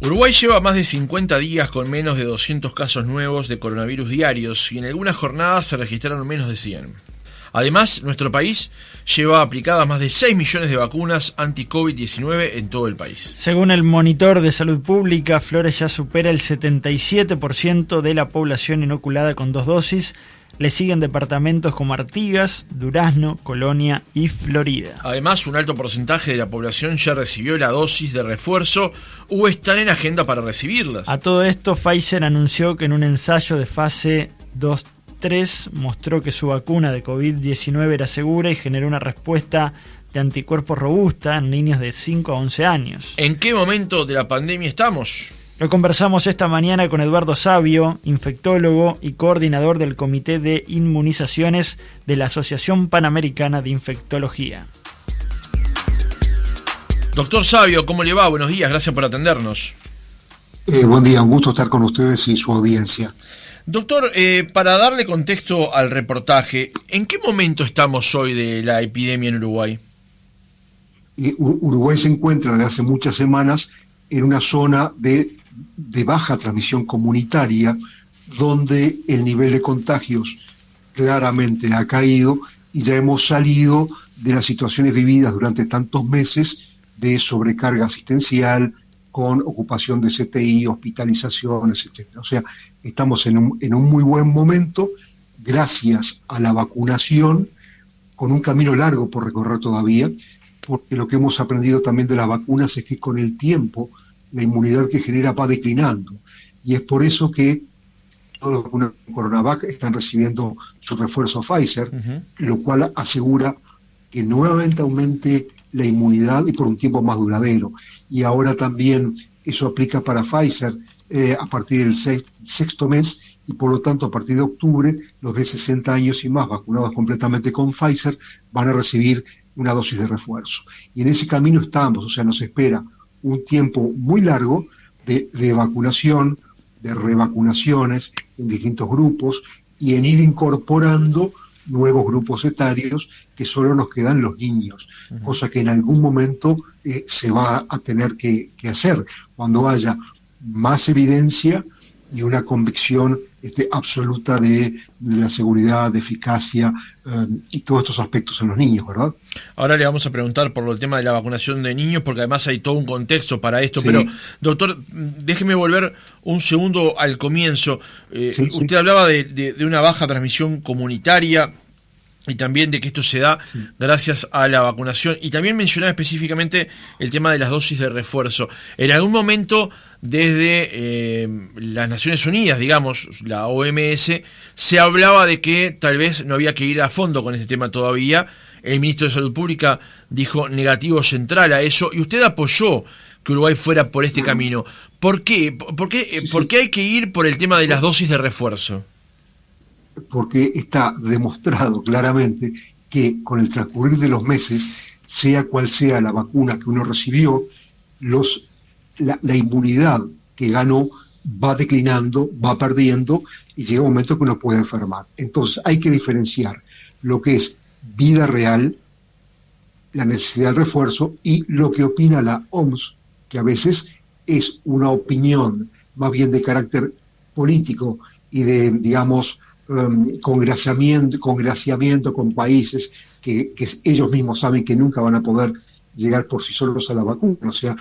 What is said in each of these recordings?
Uruguay lleva más de 50 días con menos de 200 casos nuevos de coronavirus diarios y en algunas jornadas se registraron menos de 100. Además, nuestro país lleva aplicadas más de 6 millones de vacunas anti-COVID-19 en todo el país. Según el Monitor de Salud Pública, Flores ya supera el 77% de la población inoculada con 2 dosis. Le siguen departamentos como Artigas, Durazno, Colonia y Florida. Además, un alto porcentaje de la población ya recibió la dosis de refuerzo o están en agenda para recibirlas. A todo esto, Pfizer anunció que en un ensayo de fase 2-3 mostró que su vacuna de COVID-19 era segura y generó una respuesta de anticuerpos robusta en niños de 5 a 11 años. ¿En qué momento de la pandemia estamos? Lo conversamos esta mañana con Eduardo Savio, infectólogo y coordinador del Comité de Inmunizaciones de la Asociación Panamericana de Infectología. Doctor Savio, ¿cómo le va? Buenos días, gracias por atendernos. Buen día, un gusto estar con ustedes y su audiencia. Doctor, para darle contexto al reportaje, ¿en qué momento estamos hoy de la epidemia en Uruguay? Uruguay se encuentra desde hace muchas semanas en una zona de baja transmisión comunitaria, donde el nivel de contagios claramente ha caído y ya hemos salido de las situaciones vividas durante tantos meses de sobrecarga asistencial, con ocupación de CTI, hospitalizaciones, etc. O sea, estamos en un muy buen momento, gracias a la vacunación, con un camino largo por recorrer todavía, porque lo que hemos aprendido también de las vacunas es que con el tiempo la inmunidad que genera va declinando. Y es por eso que todos los vacunas de Coronavac están recibiendo su refuerzo Pfizer, lo cual asegura que nuevamente aumente la inmunidad y por un tiempo más duradero. Y ahora también eso aplica para Pfizer a partir del sexto mes, y por lo tanto a partir de octubre los de 60 años y más vacunados completamente con Pfizer van a recibir una dosis de refuerzo. Y en ese camino estamos, o sea, nos espera un tiempo muy largo de vacunación, de revacunaciones en distintos grupos y en ir incorporando nuevos grupos etarios, que solo nos quedan los niños, cosa que en algún momento se va a tener que hacer cuando haya más evidencia y una convicción absoluta de la seguridad, de eficacia y todos estos aspectos en los niños, ¿verdad? Ahora le vamos a preguntar por el tema de la vacunación de niños, porque además hay todo un contexto para esto, sí. Pero doctor, déjeme volver un segundo al comienzo. Usted hablaba de una baja transmisión comunitaria y también de que esto se da gracias a la vacunación, y también mencionaba específicamente el tema de las dosis de refuerzo. En algún momento, desde las Naciones Unidas, digamos, la OMS, se hablaba de que tal vez no había que ir a fondo con este tema todavía. El ministro de Salud Pública dijo negativo central a eso, y usted apoyó que Uruguay fuera por este camino. ¿Por qué? ¿Por qué hay que ir por el tema de las dosis de refuerzo? Porque está demostrado claramente que con el transcurrir de los meses, sea cual sea la vacuna que uno recibió, la inmunidad que ganó va declinando, va perdiendo, y llega un momento que uno puede enfermar. Entonces hay que diferenciar lo que es vida real, la necesidad de refuerzo, y lo que opina la OMS, que a veces es una opinión más bien de carácter político y de, digamos, congraciamiento con países que ellos mismos saben que nunca van a poder llegar por sí solos a la vacuna. O sea,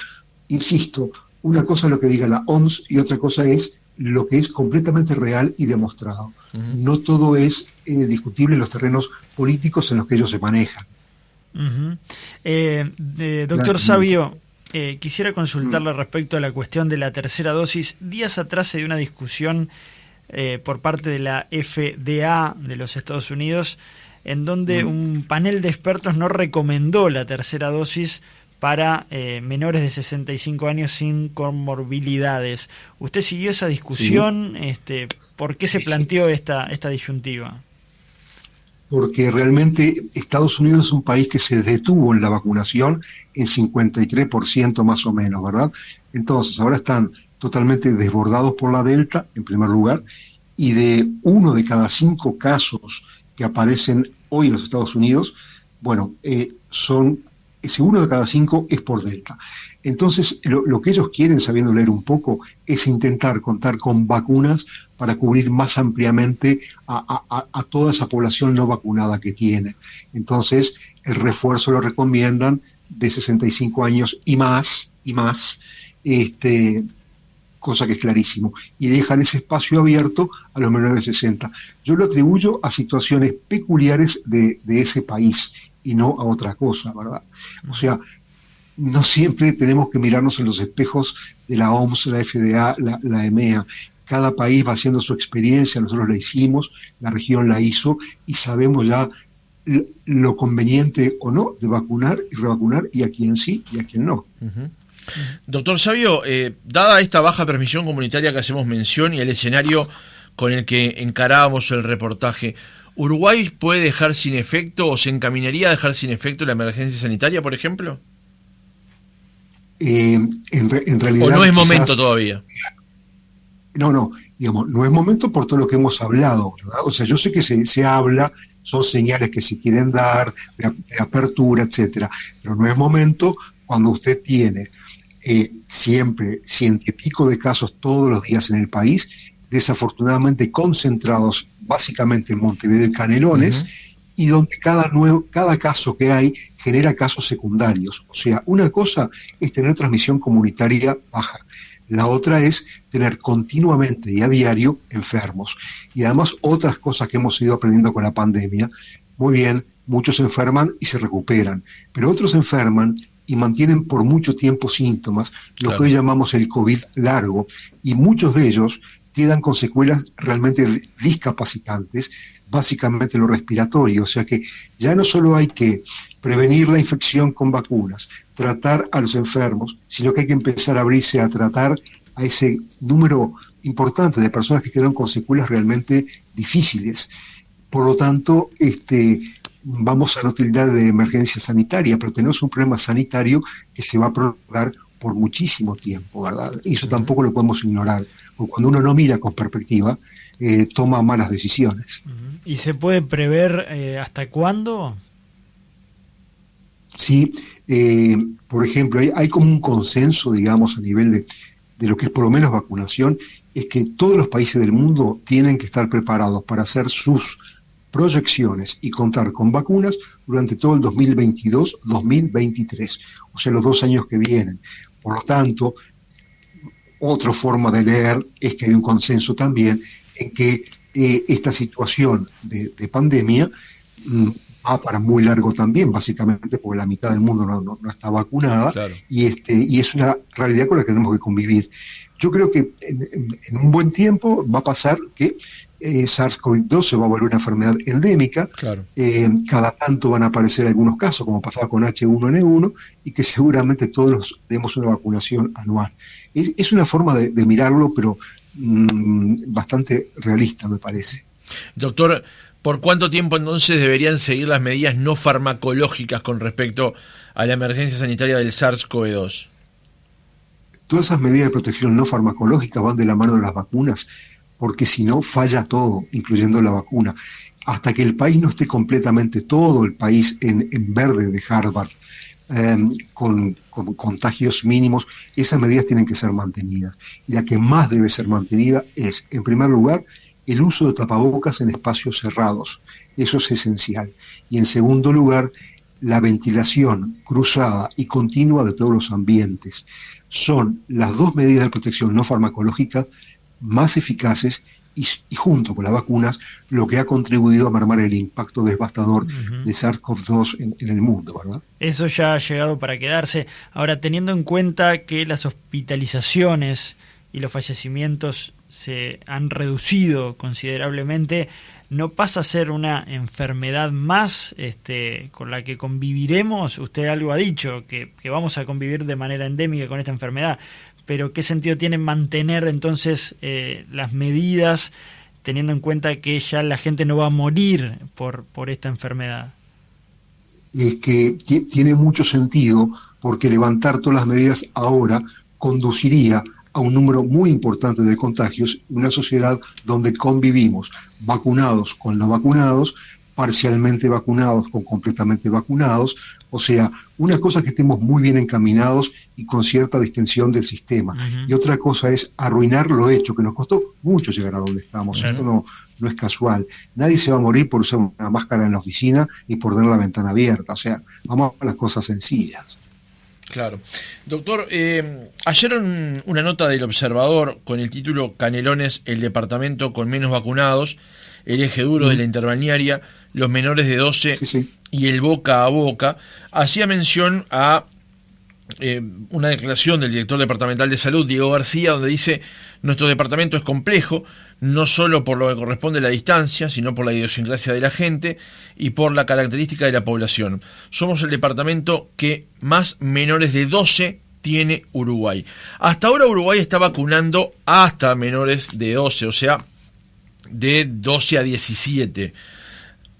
insisto, una cosa es lo que diga la OMS y otra cosa es lo que es completamente real y demostrado. No todo es discutible en los terrenos políticos en los que ellos se manejan. Doctor Savio, quisiera consultarle respecto a la cuestión de la tercera dosis. Días atrás se dio una discusión por parte de la FDA de los Estados Unidos, en donde un panel de expertos no recomendó la tercera dosis para menores de 65 años sin comorbilidades. ¿Usted siguió esa discusión? Sí. ¿Por qué se planteó esta disyuntiva? Porque realmente Estados Unidos es un país que se detuvo en la vacunación en 53% más o menos, ¿verdad? Entonces ahora están totalmente desbordados por la Delta, en primer lugar, y de 1 de cada 5 casos que aparecen hoy en los Estados Unidos, bueno, son ese 1 de cada 5 es por Delta. Entonces, lo que ellos quieren, sabiendo leer un poco, es intentar contar con vacunas para cubrir más ampliamente a toda esa población no vacunada que tiene. Entonces, el refuerzo lo recomiendan de 65 años y más, cosa que es clarísimo, y dejan ese espacio abierto a los menores de 60. Yo lo atribuyo a situaciones peculiares de ese país y no a otra cosa, ¿verdad? O sea, no siempre tenemos que mirarnos en los espejos de la OMS, la FDA, la EMEA. Cada país va haciendo su experiencia, nosotros la hicimos, la región la hizo, y sabemos ya lo conveniente o no de vacunar y revacunar, y a quién sí y a quién no. Uh-huh. Doctor Savio, dada esta baja transmisión comunitaria que hacemos mención y el escenario con el que encarábamos el reportaje, ¿Uruguay puede dejar sin efecto o se encaminaría a dejar sin efecto la emergencia sanitaria, por ejemplo? En realidad, ¿o no es momento todavía? No, digamos, no es momento por todo lo que hemos hablado, ¿verdad? O sea, yo sé que se habla, son señales que se quieren dar, de apertura, etcétera, pero no es momento cuando usted tiene siempre 100 y pico de casos todos los días en el país, desafortunadamente concentrados básicamente en Montevideo y Canelones, y donde cada caso que hay genera casos secundarios. O sea, una cosa es tener transmisión comunitaria baja, la otra es tener continuamente y a diario enfermos. Y además otras cosas que hemos ido aprendiendo con la pandemia. Muy bien, muchos se enferman y se recuperan, pero otros enferman y mantienen por mucho tiempo síntomas, lo que hoy llamamos el COVID largo, y muchos de ellos quedan con secuelas realmente discapacitantes, básicamente lo respiratorio. O sea que ya no solo hay que prevenir la infección con vacunas, tratar a los enfermos, sino que hay que empezar a abrirse a tratar a ese número importante de personas que quedan con secuelas realmente difíciles. Por lo tanto, vamos a no tildar de emergencia sanitaria, pero tenemos un problema sanitario que se va a prolongar por muchísimo tiempo, ¿verdad? Y eso tampoco lo podemos ignorar, porque cuando uno no mira con perspectiva, toma malas decisiones. ¿Y se puede prever hasta cuándo? Sí, por ejemplo, hay como un consenso, digamos, a nivel de lo que es por lo menos vacunación, es que todos los países del mundo tienen que estar preparados para hacer sus proyecciones y contar con vacunas durante todo el 2022-2023, o sea, los 2 años que vienen. Por lo tanto, otra forma de leer es que hay un consenso también en que esta situación de pandemia va para muy largo también, básicamente porque la mitad del mundo no está vacunada, claro. y es una realidad con la que tenemos que convivir. Yo creo que en un buen tiempo va a pasar que SARS-CoV-2 se va a volver una enfermedad endémica, claro. Cada tanto van a aparecer algunos casos, como pasaba con H1N1, y que seguramente todos demos una vacunación anual. Es una forma de mirarlo, pero bastante realista, me parece. Doctor, ¿por cuánto tiempo entonces deberían seguir las medidas no farmacológicas con respecto a la emergencia sanitaria del SARS-CoV-2? Todas esas medidas de protección no farmacológicas van de la mano de las vacunas, porque si no falla todo, incluyendo la vacuna. Hasta que el país no esté completamente, todo el país en verde de Harvard, con contagios mínimos, esas medidas tienen que ser mantenidas. Y la que más debe ser mantenida es, en primer lugar, el uso de tapabocas en espacios cerrados. Eso es esencial. Y en segundo lugar, la ventilación cruzada y continua de todos los ambientes. Son las 2 medidas de protección no farmacológicas más eficaces y junto con las vacunas lo que ha contribuido a mermar el impacto devastador de SARS-CoV-2 en el mundo, ¿verdad? Eso ya ha llegado para quedarse. Ahora, teniendo en cuenta que las hospitalizaciones y los fallecimientos se han reducido considerablemente, ¿no pasa a ser una enfermedad más con la que conviviremos? Usted algo ha dicho, que vamos a convivir de manera endémica con esta enfermedad, pero ¿qué sentido tiene mantener entonces las medidas teniendo en cuenta que ya la gente no va a morir por esta enfermedad? Es que tiene mucho sentido, porque levantar todas las medidas ahora conduciría a un número muy importante de contagios, una sociedad donde convivimos vacunados con no vacunados, parcialmente vacunados con completamente vacunados. O sea, una cosa es que estemos muy bien encaminados y con cierta distensión del sistema. Y otra cosa es arruinar lo hecho, que nos costó mucho llegar a donde estamos. Esto no es casual. Nadie se va a morir por usar una máscara en la oficina y por tener la ventana abierta. O sea, vamos a las cosas sencillas. Claro. Doctor, ayer una nota del Observador con el título "Canelones, el departamento con menos vacunados, el eje duro de la interbalnearia, los menores de 12 y el boca a boca", hacía mención a una declaración del director departamental de salud, Diego García, donde dice: "Nuestro departamento es complejo, no solo por lo que corresponde a la distancia, sino por la idiosincrasia de la gente y por la característica de la población. Somos el departamento que más menores de 12 tiene Uruguay". Hasta ahora Uruguay está vacunando hasta menores de 12, o sea, de 12 a 17.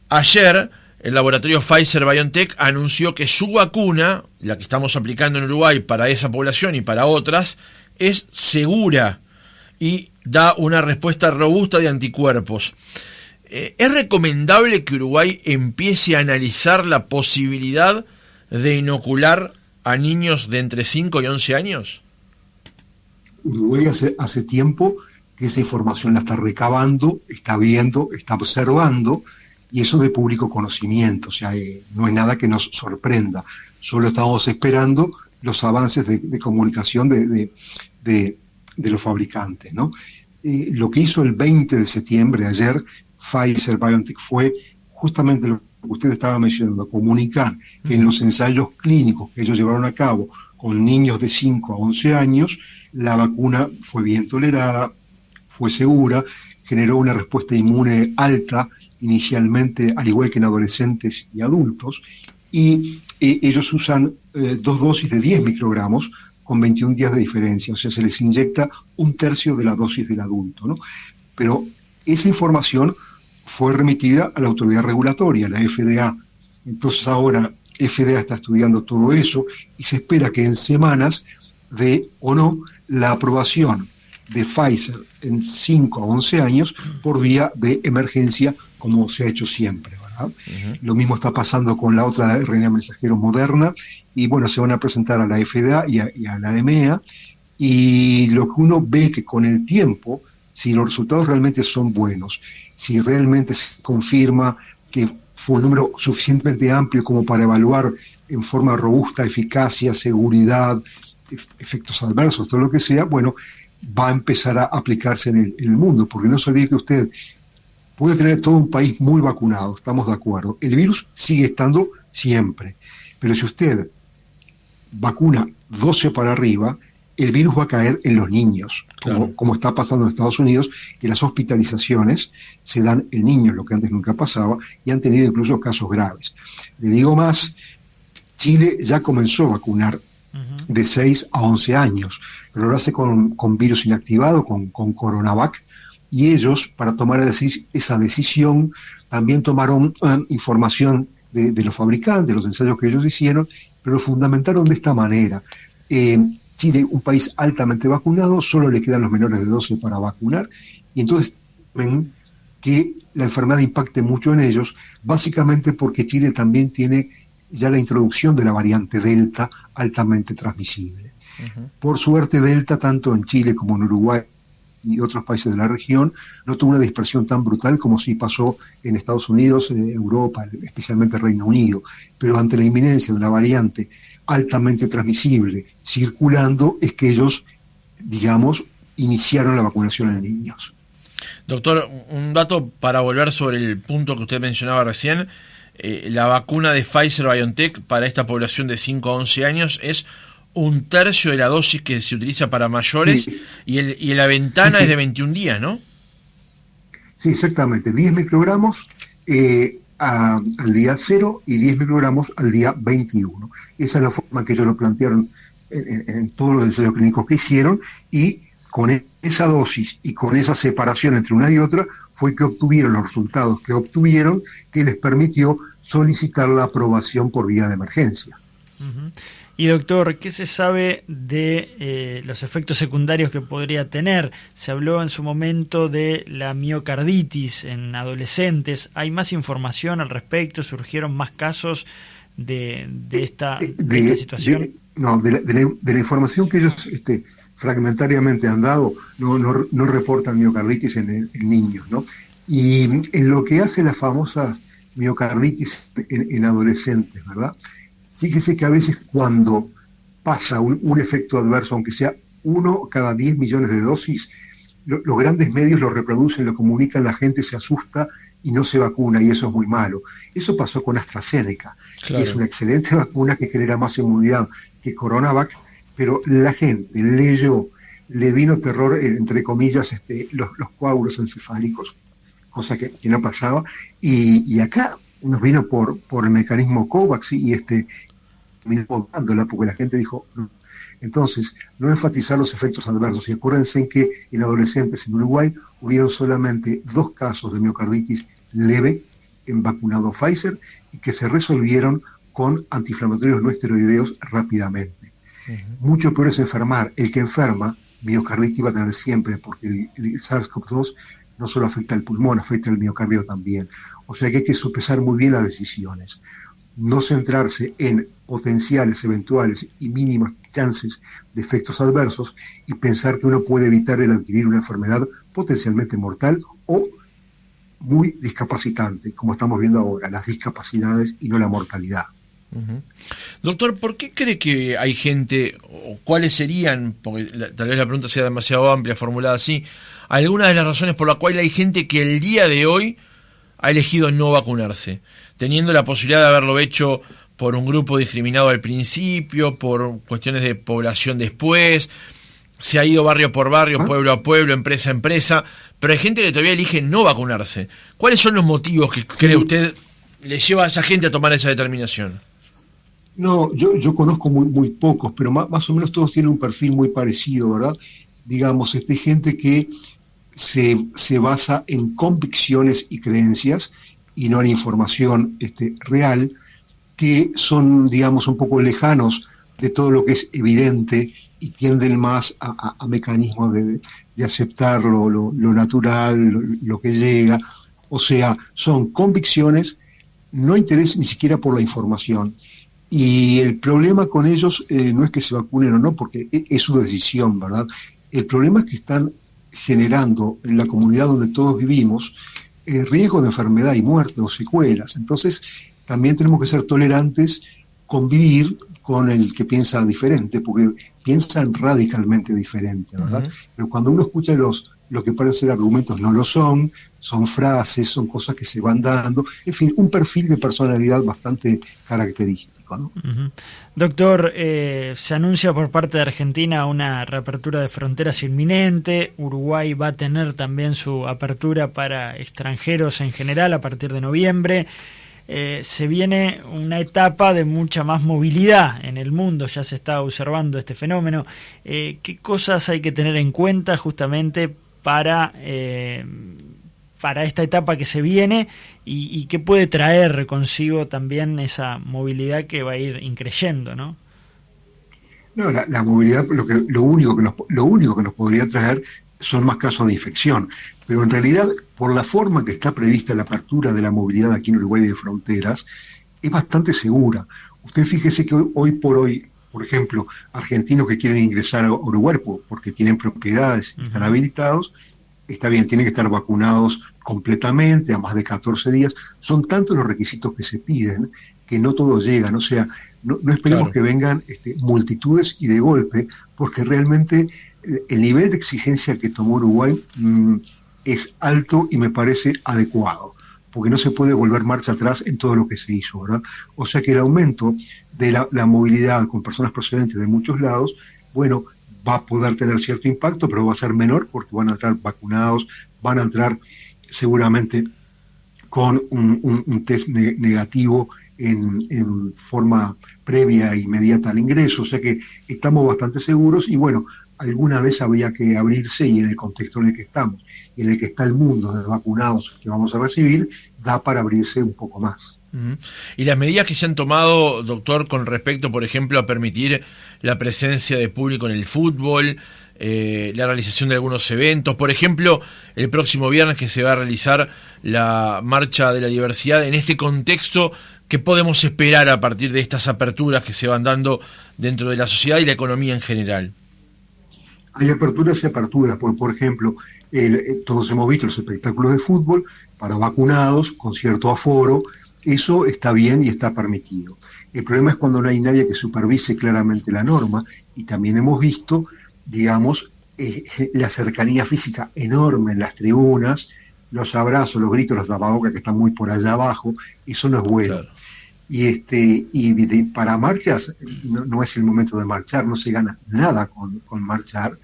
Ayer el laboratorio Pfizer-BioNTech anunció que su vacuna, la que estamos aplicando en Uruguay para esa población y para otras, es segura y da una respuesta robusta de anticuerpos. ¿Es recomendable que Uruguay empiece a analizar la posibilidad de inocular a niños de entre 5 y 11 años? Uruguay hace tiempo que esa información la está recabando, está viendo, está observando, y eso de público conocimiento. O sea, no es nada que nos sorprenda. Solo estamos esperando los avances de comunicación de los fabricantes, ¿no? Lo que hizo el 20 de septiembre, ayer, Pfizer-BioNTech, fue justamente lo que usted estaba mencionando, comunicar que en los ensayos clínicos que ellos llevaron a cabo con niños de 5 a 11 años, la vacuna fue bien tolerada, fue segura, generó una respuesta inmune alta, inicialmente, al igual que en adolescentes y adultos, y ellos usan 2 dosis de 10 microgramos con 21 días de diferencia, o sea, se les inyecta 1/3 de la dosis del adulto, ¿no? Pero esa información fue remitida a la autoridad regulatoria, la FDA. Entonces ahora FDA está estudiando todo eso y se espera que en semanas dé o no la aprobación de Pfizer en 5 a 11 años por vía de emergencia, como se ha hecho siempre, ¿verdad? Lo mismo está pasando con la otra RNA mensajero Moderna, y bueno, se van a presentar a la FDA y a la EMEA, y lo que uno ve que con el tiempo, si los resultados realmente son buenos, si realmente se confirma que fue un número suficientemente amplio como para evaluar en forma robusta eficacia, seguridad, efectos adversos, todo lo que sea, bueno, va a empezar a aplicarse en el mundo, porque no se olvide que usted puede tener todo un país muy vacunado, estamos de acuerdo, el virus sigue estando siempre, pero si usted vacuna 12 para arriba, el virus va a caer en los niños, como está pasando en Estados Unidos, que las hospitalizaciones se dan en niños, lo que antes nunca pasaba, y han tenido incluso casos graves. Le digo más, Chile ya comenzó a vacunar de 6 a 11 años, pero lo hace con virus inactivado, con Coronavac, y ellos, para tomar esa decisión, también tomaron información de los fabricantes, los ensayos que ellos hicieron, pero lo fundamentaron de esta manera. Chile, un país altamente vacunado, solo le quedan los menores de 12 para vacunar, y entonces ven que la enfermedad impacte mucho en ellos, básicamente porque Chile también tiene ya la introducción de la variante Delta altamente transmisible. Por suerte, Delta, tanto en Chile como en Uruguay y otros países de la región, no tuvo una dispersión tan brutal como sí pasó en Estados Unidos, en Europa, especialmente Reino Unido, pero ante la inminencia de una variante altamente transmisible circulando, es que ellos, digamos, iniciaron la vacunación en niños. Doctor, un dato para volver sobre el punto que usted mencionaba recién. La vacuna de Pfizer-BioNTech para esta población de 5 a 11 años es 1/3 de la dosis que se utiliza para mayores, sí. y la ventana es de 21 días, ¿no? Sí, exactamente, 10 microgramos al día 0 y 10 microgramos al día 21. Esa es la forma que ellos lo plantearon en todos los ensayos clínicos que hicieron, y con esa dosis y con esa separación entre una y otra fue que obtuvieron los resultados que obtuvieron, que les permitió solicitar la aprobación por vía de emergencia. Y doctor, ¿qué se sabe de los efectos secundarios que podría tener? Se habló en su momento de la miocarditis en adolescentes. ¿Hay más información al respecto? ¿Surgieron más casos de esta situación? De la información que ellos fragmentariamente han dado, no reportan miocarditis en niños, ¿no? Y en lo que hace la famosa miocarditis en adolescentes, ¿verdad? Fíjese que a veces cuando pasa un efecto adverso, aunque sea 1 cada 10 millones de dosis, los grandes medios lo reproducen, lo comunican, la gente se asusta y no se vacuna, y eso es muy malo. Eso pasó con AstraZeneca, claro, que es una excelente vacuna que genera más inmunidad que CoronaVac, pero la gente leyó, le vino terror, entre comillas, los coágulos encefálicos, cosa que no pasaba, y acá nos vino por el mecanismo COVAX y terminó dándola porque la gente dijo no. Entonces, no enfatizar los efectos adversos. Y acuérdense en que en adolescentes en Uruguay hubieron solamente 2 casos de miocarditis leve en vacunado Pfizer y que se resolvieron con antiinflamatorios no esteroideos rápidamente. Mucho peor es enfermar. El que enferma, miocarditis va a tener siempre, porque el SARS-CoV-2 no solo afecta al pulmón, afecta al miocardio también. O sea que hay que sopesar muy bien las decisiones. No centrarse en potenciales, eventuales y mínimas chances de efectos adversos y pensar que uno puede evitar el adquirir una enfermedad potencialmente mortal o muy discapacitante, como estamos viendo ahora, las discapacidades y no la mortalidad. Doctor, ¿por qué cree que hay gente, o cuáles serían, porque tal vez la pregunta sea demasiado amplia, formulada así, algunas de las razones por las cuales hay gente que el día de hoy ha elegido no vacunarse, teniendo la posibilidad de haberlo hecho por un grupo discriminado al principio, por cuestiones de población después, se ha ido barrio por barrio, pueblo a pueblo, empresa a empresa, pero hay gente que todavía elige no vacunarse? ¿Cuáles son los motivos que cree usted le lleva a esa gente a tomar esa determinación? No, yo conozco muy pocos, pero más o menos todos tienen un perfil muy parecido, ¿verdad? Digamos, gente que se basa en convicciones y creencias y no en información real, que son, digamos, un poco lejanos de todo lo que es evidente y tienden más a mecanismos de aceptar lo natural, lo que llega. O sea, son convicciones, no interés ni siquiera por la información. Y el problema con ellos no es que se vacunen o no, porque es su decisión, ¿verdad? El problema es que están generando en la comunidad donde todos vivimos riesgo de enfermedad y muerte o secuelas. Entonces, también tenemos que ser tolerantes, convivir con el que piensa diferente, porque piensan radicalmente diferente, ¿verdad? Pero cuando uno escucha lo que parecen ser argumentos, no lo son frases, son cosas que se van dando, en fin, un perfil de personalidad bastante característico, ¿no? Doctor, se anuncia por parte de Argentina una reapertura de fronteras inminente. Uruguay va a tener también su apertura para extranjeros en general a partir de noviembre. Se viene una etapa de mucha más movilidad en el mundo, ya se está observando este fenómeno. ¿Qué cosas hay que tener en cuenta justamente para esta etapa que se viene y qué puede traer consigo también esa movilidad que va a ir increyendo, ¿no? No, la movilidad, lo único que nos podría traer son más casos de infección, pero en realidad, por la forma que está prevista la apertura de la movilidad aquí en Uruguay de fronteras, es bastante segura. Usted fíjese que hoy por hoy, por ejemplo, argentinos que quieren ingresar a Uruguay porque tienen propiedades y están habilitados, está bien, tienen que estar vacunados completamente a más de 14 días. Son tantos los requisitos que se piden que no todos llegan. O sea, no esperemos que vengan multitudes y de golpe, porque realmente el nivel de exigencia que tomó Uruguay es alto y me parece adecuado, porque no se puede volver marcha atrás en todo lo que se hizo, ¿verdad? O sea que el aumento de la movilidad con personas procedentes de muchos lados, bueno, va a poder tener cierto impacto, pero va a ser menor porque van a entrar vacunados, van a entrar seguramente con un test negativo en forma previa e inmediata al ingreso. O sea que estamos bastante seguros y bueno, alguna vez habría que abrirse, y en el contexto en el que estamos y en el que está el mundo de vacunados que vamos a recibir, da para abrirse un poco más. Ujú. Y las medidas que se han tomado, doctor, con respecto, por ejemplo, a permitir la presencia de público en el fútbol, la realización de algunos eventos, por ejemplo, el próximo viernes que se va a realizar la Marcha de la Diversidad, en este contexto, ¿qué podemos esperar a partir de estas aperturas que se van dando dentro de la sociedad y la economía en general? Hay aperturas y aperturas, porque por ejemplo, todos hemos visto los espectáculos de fútbol para vacunados, con cierto aforo, eso está bien y está permitido. El problema es cuando no hay nadie que supervise claramente la norma, y también hemos visto, digamos, la cercanía física enorme en las tribunas, los abrazos, los gritos, los tapabocas que están muy por allá abajo, eso no es bueno. Claro. Para marchas, no es el momento de marchar, no se gana nada con marchar,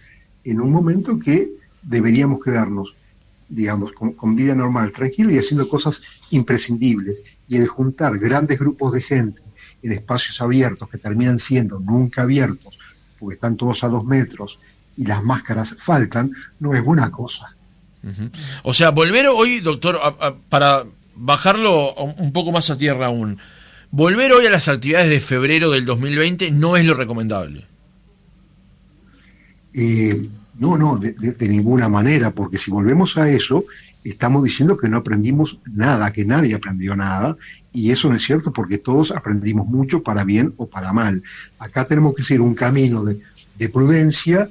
en un momento que deberíamos quedarnos, digamos, con vida normal, tranquilo y haciendo cosas imprescindibles. Y el juntar grandes grupos de gente en espacios abiertos que terminan siendo nunca abiertos, porque están todos a 2 metros y las máscaras faltan, no es buena cosa. Uh-huh. O sea, volver hoy, doctor, para bajarlo un poco más a tierra aún, volver hoy a las actividades de febrero del 2020 no es lo recomendable. No, de ninguna manera, porque si volvemos a eso, estamos diciendo que no aprendimos nada, que nadie aprendió nada, y eso no es cierto porque todos aprendimos mucho para bien o para mal. Acá tenemos que seguir un camino de prudencia,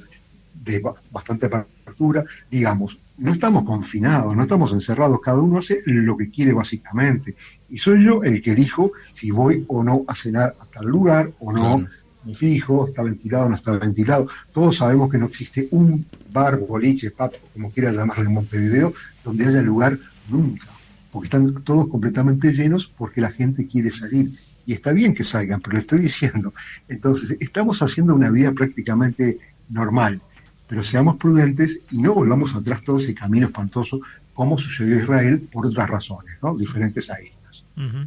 de bastante apertura, digamos, no estamos confinados, no estamos encerrados, cada uno hace lo que quiere básicamente, y soy yo el que elijo si voy o no a cenar a tal lugar o no. Claro. Me fijo, está ventilado o no está ventilado. Todos sabemos que no existe un bar, boliche, pub, como quiera llamarlo en Montevideo, donde haya lugar nunca, porque están todos completamente llenos porque la gente quiere salir, y está bien que salgan, pero le estoy diciendo, entonces estamos haciendo una vida prácticamente normal, pero seamos prudentes y no volvamos atrás todo ese camino espantoso como sucedió en Israel por otras razones, ¿no? Diferentes a estas. Uh-huh.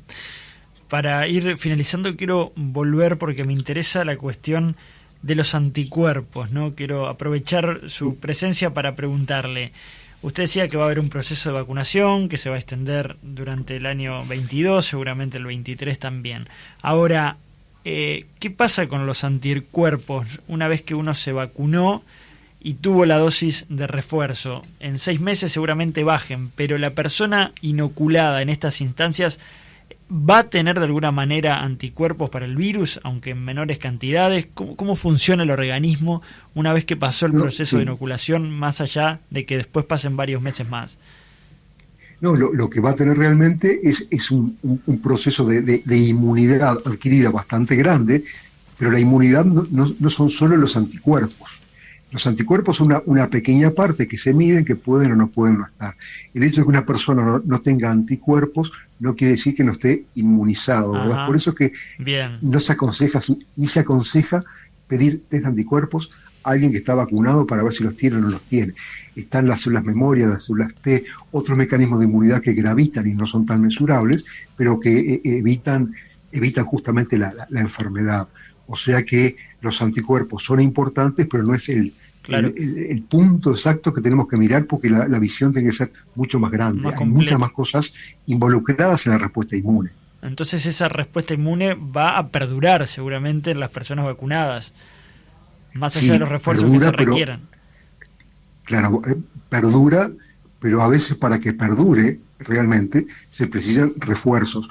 Para ir finalizando, quiero volver porque me interesa la cuestión de los anticuerpos, ¿no? Quiero aprovechar su presencia para preguntarle. Usted decía que va a haber un proceso de vacunación que se va a extender durante el año 22, seguramente el 23 también. Ahora, ¿qué pasa con los anticuerpos una vez que uno se vacunó y tuvo la dosis de refuerzo? En 6 meses seguramente bajen, pero la persona inoculada en estas instancias ¿va a tener de alguna manera anticuerpos para el virus, aunque en menores cantidades? ¿Cómo funciona el organismo una vez que pasó el proceso de inoculación, más allá de que después pasen varios meses más? No, lo que va a tener realmente es un proceso de inmunidad adquirida bastante grande, pero la inmunidad no son solo los anticuerpos. Los anticuerpos son una pequeña parte que se miden, que pueden o no pueden no estar. El hecho de que una persona no tenga anticuerpos no quiere decir que no esté inmunizado, ¿verdad? Por eso es que no se aconseja, ni se aconseja pedir test de anticuerpos a alguien que está vacunado para ver si los tiene o no los tiene. Están las células memoria, las células T, otros mecanismos de inmunidad que gravitan y no son tan mensurables, pero que evitan justamente la enfermedad. O sea que los anticuerpos son importantes, pero no es el punto exacto que tenemos que mirar, porque la visión tiene que ser mucho más grande. Hay muchas más cosas involucradas en la respuesta inmune. Entonces esa respuesta inmune va a perdurar seguramente en las personas vacunadas, más allá de los refuerzos que se requieran. Claro, perdura, pero a veces para que perdure realmente se precisan refuerzos.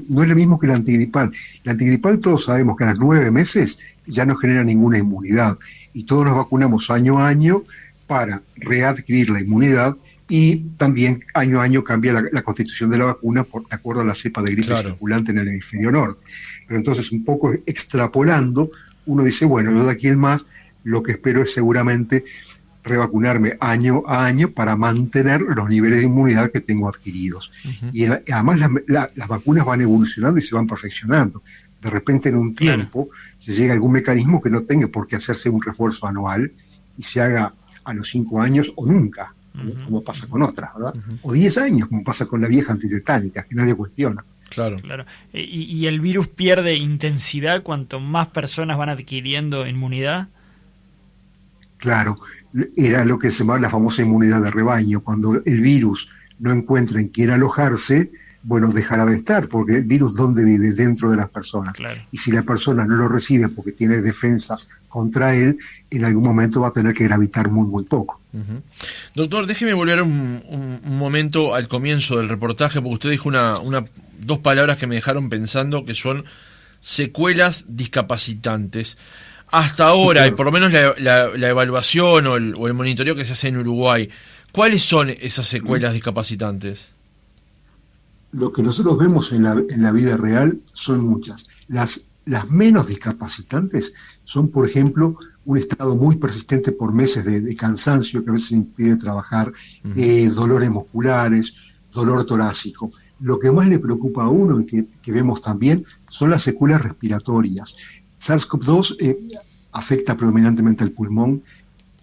No es lo mismo que la antigripal. La antigripal todos sabemos que a los 9 meses ya no genera ninguna inmunidad, y todos nos vacunamos año a año para readquirir la inmunidad, y también año a año cambia la constitución de la vacuna de acuerdo a la cepa de gripe circulante en el hemisferio norte. Pero entonces, un poco extrapolando, uno dice, bueno, yo de aquí en más lo que espero es seguramente revacunarme año a año para mantener los niveles de inmunidad que tengo adquiridos. Uh-huh. Y además las vacunas van evolucionando y se van perfeccionando. De repente en un tiempo se llega a algún mecanismo que no tenga por qué hacerse un refuerzo anual y se haga a los 5 años o nunca, como pasa con otras, ¿verdad? Uh-huh. O 10 años, como pasa con la vieja antitetánica, que nadie cuestiona. Claro. ¿Y el virus pierde intensidad cuanto más personas van adquiriendo inmunidad? Claro, era lo que se llama la famosa inmunidad de rebaño. Cuando el virus no encuentra en quién alojarse, bueno, dejará de estar, porque el virus ¿dónde vive? Dentro de las personas. Claro. Y si la persona no lo recibe porque tiene defensas contra él, en algún momento va a tener que gravitar muy, muy poco. Uh-huh. Doctor, déjeme volver un momento al comienzo del reportaje, porque usted dijo dos palabras que me dejaron pensando, que son secuelas discapacitantes. Hasta ahora, y por lo menos la evaluación o el monitoreo que se hace en Uruguay, ¿cuáles son esas secuelas discapacitantes? Lo que nosotros vemos en la vida real son muchas. Las menos discapacitantes son, por ejemplo, un estado muy persistente por meses de cansancio que a veces impide trabajar, dolores musculares, dolor torácico. Lo que más le preocupa a uno y que vemos también son las secuelas respiratorias. SARS-CoV-2 afecta predominantemente al pulmón,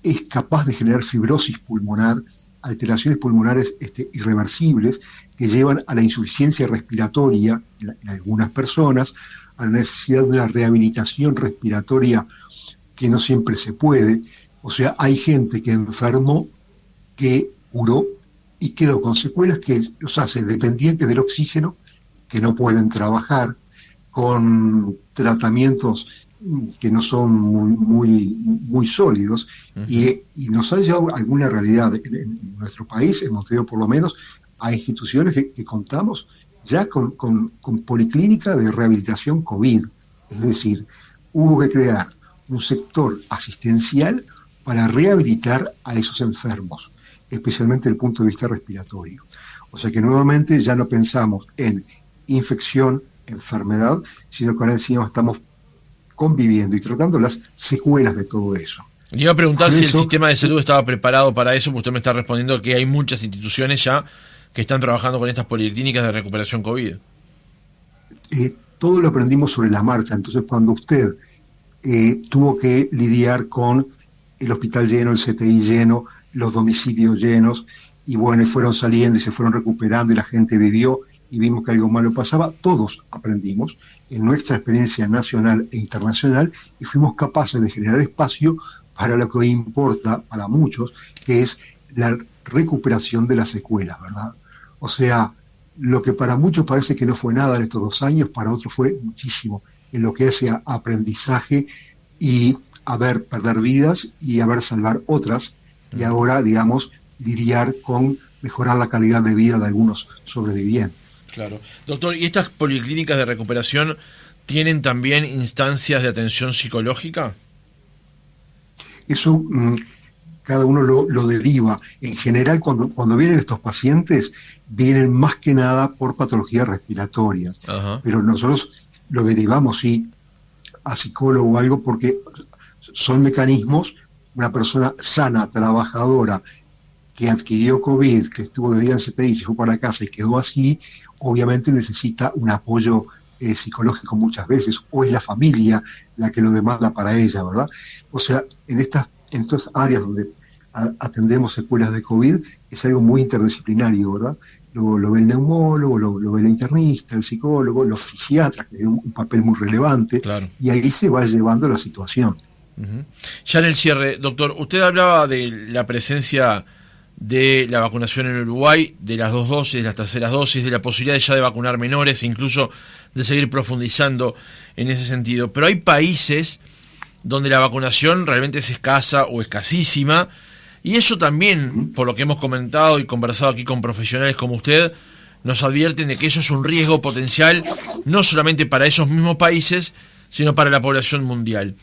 es capaz de generar fibrosis pulmonar, alteraciones pulmonares irreversibles que llevan a la insuficiencia respiratoria en algunas personas, a la necesidad de una rehabilitación respiratoria que no siempre se puede. O sea, hay gente que enfermó, que curó y quedó con secuelas que los hace dependientes del oxígeno, que no pueden trabajar, con tratamientos que no son muy sólidos, uh-huh. y nos ha llevado alguna realidad en nuestro país. Hemos tenido por lo menos a instituciones que contamos ya con policlínica de rehabilitación COVID, es decir, hubo que crear un sector asistencial para rehabilitar a esos enfermos, especialmente desde el punto de vista respiratorio. O sea que nuevamente ya no pensamos en infección, enfermedad, sino que ahora encima estamos conviviendo y tratando las secuelas de todo eso. Le iba a preguntar si el sistema de salud estaba preparado para eso, porque usted me está respondiendo que hay muchas instituciones ya que están trabajando con estas policlínicas de recuperación COVID. Todo lo aprendimos sobre la marcha. Entonces, cuando usted tuvo que lidiar con el hospital lleno, el CTI lleno, los domicilios llenos, y bueno, y fueron saliendo y se fueron recuperando y la gente vivió y vimos que algo malo pasaba, todos aprendimos en nuestra experiencia nacional e internacional y fuimos capaces de generar espacio para lo que hoy importa para muchos, que es la recuperación de las secuelas, ¿verdad? O sea, lo que para muchos parece que no fue nada en estos 2 años, para otros fue muchísimo, en lo que hace a aprendizaje y a ver perder vidas y a ver salvar otras, y ahora, digamos, lidiar con mejorar la calidad de vida de algunos sobrevivientes. Claro. Doctor, ¿y estas policlínicas de recuperación tienen también instancias de atención psicológica? Eso cada uno lo deriva. En general, cuando vienen estos pacientes, vienen más que nada por patologías respiratorias. Ajá. Pero nosotros lo derivamos, sí, a psicólogo o algo, porque son mecanismos. Una persona sana, trabajadora, que adquirió COVID, que estuvo de día en CTI, se fue para casa y quedó así, obviamente necesita un apoyo psicológico muchas veces, o es la familia la que lo demanda para ella, ¿verdad? O sea, en estas áreas donde atendemos secuelas de COVID, es algo muy interdisciplinario, ¿verdad? Lo ve el neumólogo, lo ve el internista, el psicólogo, los fisiatras, que tienen un papel muy relevante, claro. Y ahí se va llevando la situación. Uh-huh. Ya en el cierre, doctor, usted hablaba de la presencia de la vacunación en Uruguay, de las 2 dosis, de las terceras dosis, de la posibilidad ya de vacunar menores, incluso de seguir profundizando en ese sentido. Pero hay países donde la vacunación realmente es escasa o escasísima, y eso también, por lo que hemos comentado y conversado aquí con profesionales como usted, nos advierten de que eso es un riesgo potencial, no solamente para esos mismos países, sino para la población mundial.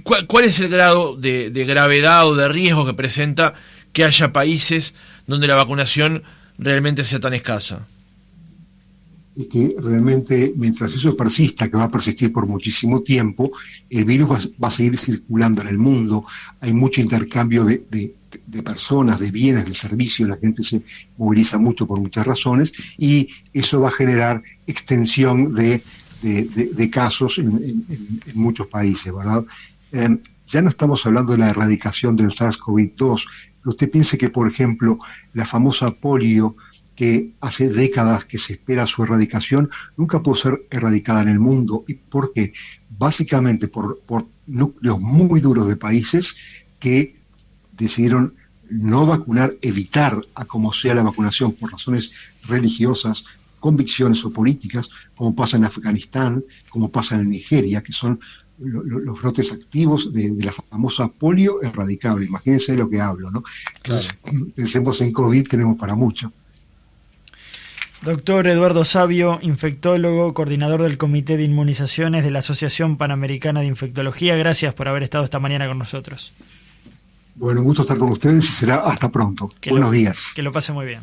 ¿Cuál es el grado de gravedad o de riesgo que presenta que haya países donde la vacunación realmente sea tan escasa? Y que realmente, mientras eso persista, que va a persistir por muchísimo tiempo, el virus va a seguir circulando en el mundo. Hay mucho intercambio de personas, de bienes, de servicios, la gente se moviliza mucho por muchas razones, y eso va a generar extensión de casos en muchos países, ¿verdad? Ya no estamos hablando de la erradicación del SARS-CoV-2. Usted piense que, por ejemplo, la famosa polio, que hace décadas que se espera su erradicación, nunca pudo ser erradicada en el mundo. ¿Y por qué? Básicamente por núcleos muy duros de países que decidieron no vacunar, evitar a como sea la vacunación por razones religiosas, convicciones o políticas, como pasa en Afganistán, como pasa en Nigeria, que son los brotes activos de la famosa polio erradicable. Imagínense de lo que hablo, ¿no? Claro. Entonces, pensemos en COVID, tenemos para mucho. Doctor Eduardo Savio, infectólogo, coordinador del Comité de Inmunizaciones de la Asociación Panamericana de Infectología, gracias por haber estado esta mañana con nosotros. Bueno, un gusto estar con ustedes y será hasta pronto. Buenos días. Que lo pase muy bien.